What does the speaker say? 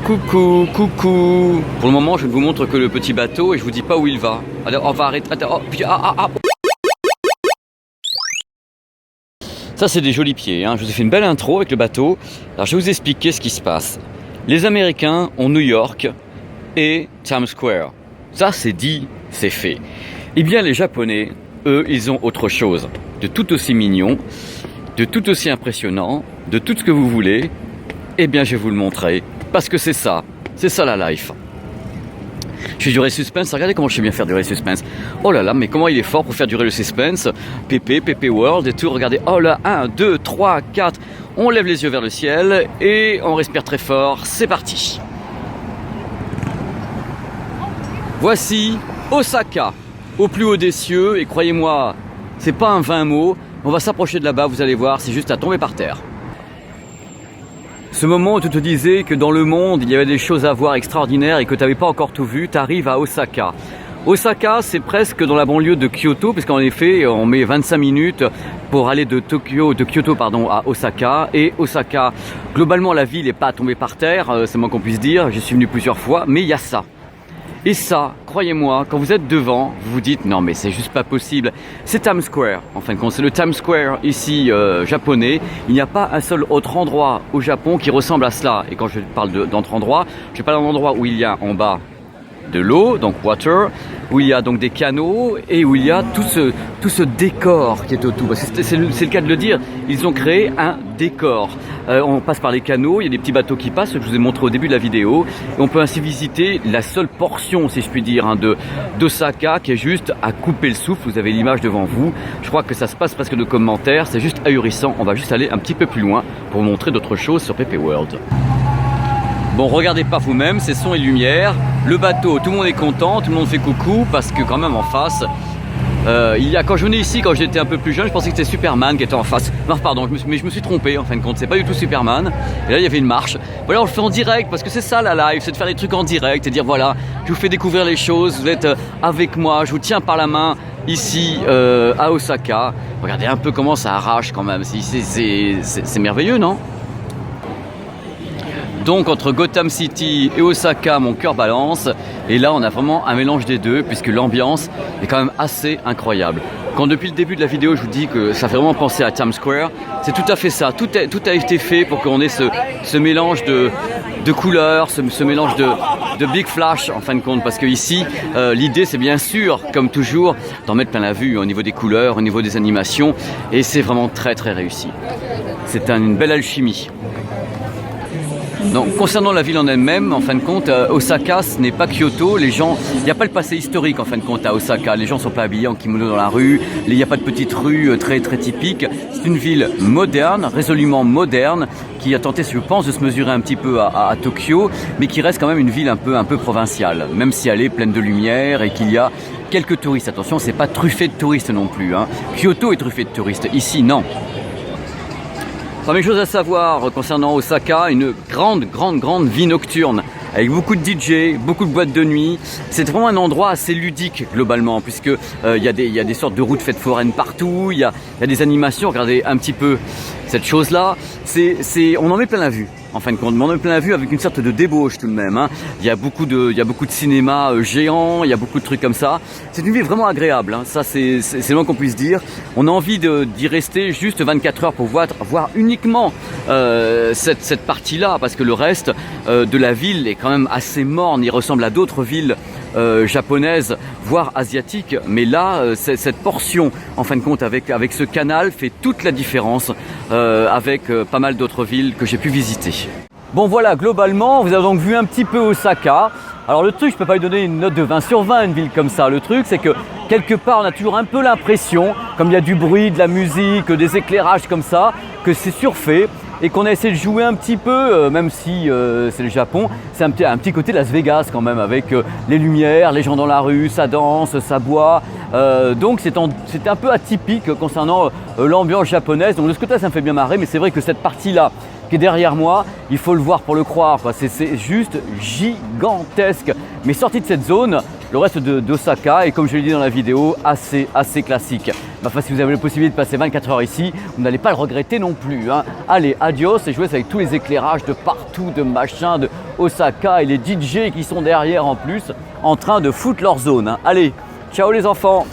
Coucou, coucou. Pour le moment, je ne vous montre que le petit bateau et je vous dis pas où il va. Alors, on va arrêter. Oh, puis, Ça, c'est des jolis pieds. Hein. Je vous ai fait une belle intro avec le bateau. Alors, je vais vous expliquer ce qui se passe. Les Américains ont New York et Times Square. Ça, c'est dit, c'est fait. Eh bien, les Japonais, eux, ils ont autre chose. De tout aussi mignon, de tout aussi impressionnant, de tout ce que vous voulez. Eh bien, je vais vous le montrer. Parce que c'est ça la life. Je fais durer le suspense, regardez comment je sais bien faire durer le suspense. Oh là là, mais comment il est fort pour faire durer le suspense. PP World et tout, regardez. Oh là, 1, 2, 3, 4. On lève les yeux vers le ciel et on respire très fort. C'est parti. Voici Osaka, au plus haut des cieux. Et croyez-moi, c'est pas un vain mot. On va s'approcher de là-bas, vous allez voir, c'est juste à tomber par terre. Ce moment où tu te disais que dans le monde, il y avait des choses à voir extraordinaires et que tu n'avais pas encore tout vu, tu arrives à Osaka. Osaka, c'est presque dans la banlieue de Kyoto, puisqu'en effet, on met 25 minutes pour aller de Kyoto à Osaka. Et Osaka, globalement, la ville n'est pas tombée par terre, c'est moins qu'on puisse dire. J'y suis venu plusieurs fois, mais il y a ça. Et ça, croyez-moi, quand vous êtes devant, vous vous dites non mais c'est juste pas possible. C'est Times Square, en fin de compte, c'est le Times Square ici japonais. Il n'y a pas un seul autre endroit au Japon qui ressemble à cela. Et quand je parle d'autre endroit, je parle d'un endroit où il y a en bas de l'eau, donc water, où il y a donc des canaux et où il y a tout ce décor qui est autour. C'est le cas de le dire, ils ont créé un décor. On passe par les canaux, il y a des petits bateaux qui passent, je vous ai montré au début de la vidéo. Et on peut ainsi visiter la seule portion, si je puis dire, d'Osaka qui est juste à couper le souffle. Vous avez l'image devant vous. Je crois que ça se passe presque de commentaires, c'est juste ahurissant. On va juste aller un petit peu plus loin pour vous montrer d'autres choses sur PP World. Bon, regardez pas vous-même, c'est son et lumière. Le bateau, tout le monde est content, tout le monde fait coucou parce que quand même en face, quand je venais ici, quand j'étais un peu plus jeune, je pensais que c'était Superman qui était en face. Non, pardon, mais je me suis trompé en fin de compte, c'est pas du tout Superman. Et là, il y avait une marche. Voilà, on le fait en direct parce que c'est ça la live, c'est de faire des trucs en direct et dire voilà, je vous fais découvrir les choses, vous êtes avec moi, je vous tiens par la main ici à Osaka. Regardez un peu comment ça arrache quand même, c'est merveilleux, non ? Donc entre Gotham City et Osaka, mon cœur balance. Et là, on a vraiment un mélange des deux, puisque l'ambiance est quand même assez incroyable. Quand depuis le début de la vidéo, je vous dis que ça fait vraiment penser à Times Square, c'est tout à fait ça. Tout a été fait pour qu'on ait ce mélange de couleurs, ce mélange de big flash, en fin de compte. Parce que ici, l'idée, c'est bien sûr, comme toujours, d'en mettre plein la vue au niveau des couleurs, au niveau des animations. Et c'est vraiment très, très réussi. C'est une belle alchimie. Donc, concernant la ville en elle-même, en fin de compte, Osaka, ce n'est pas Kyoto. Les gens, il n'y a pas le passé historique en fin de compte à Osaka. Les gens ne sont pas habillés en kimono dans la rue. Il n'y a pas de petites rues très très typiques. C'est une ville moderne, résolument moderne, qui a tenté, je pense, de se mesurer un petit peu à Tokyo, mais qui reste quand même une ville un peu provinciale, même si elle est pleine de lumière et qu'il y a quelques touristes. Attention, c'est pas truffé de touristes non plus. Hein. Kyoto est truffé de touristes. Ici, non. Première chose à savoir concernant Osaka, une grande vie nocturne avec beaucoup de DJ, beaucoup de boîtes de nuit. C'est vraiment un endroit assez ludique globalement puisque il y a des sortes de routes fêtes foraines partout, il y a des animations. Regardez un petit peu cette chose-là. On en met plein la vue. En fin de compte, on en met plein la vue avec une sorte de débauche tout de même. Hein. Il y a beaucoup de cinéma géant, il y a beaucoup de trucs comme ça. C'est une ville vraiment agréable. Hein. Ça, c'est le moins qu'on puisse dire. On a envie d'y rester juste 24 heures pour voir uniquement cette partie-là, parce que le reste de la ville est quand même assez morne. Il ressemble à d'autres villes japonaises, voire asiatiques. Mais là, cette portion, en fin de compte, avec ce canal, fait toute la différence avec pas mal d'autres villes que j'ai pu visiter. Bon voilà, globalement, vous avez donc vu un petit peu Osaka. Alors le truc, je peux pas lui donner une note de 20 sur 20 une ville comme ça. Le truc, c'est que quelque part, on a toujours un peu l'impression, comme il y a du bruit, de la musique, des éclairages comme ça, que c'est surfait. Et qu'on a essayé de jouer un petit peu, même si c'est le Japon, c'est un petit côté Las Vegas quand même, avec les lumières, les gens dans la rue, ça danse, ça boit. Donc c'était un peu atypique concernant l'ambiance japonaise. Donc de ce côté, ça me fait bien marrer, mais c'est vrai que cette partie-là, qui est derrière moi, il faut le voir pour le croire. C'est juste gigantesque. Mais sorti de cette zone, le reste d'Osaka est, comme je l'ai dit dans la vidéo, assez classique. Enfin, si vous avez la possibilité de passer 24 heures ici, vous n'allez pas le regretter non plus. Hein. Allez, adios, et je vous laisse avec tous les éclairages de partout, de machin, de Osaka et les DJ qui sont derrière en plus, en train de foutre leur zone. Hein. Allez, ciao les enfants!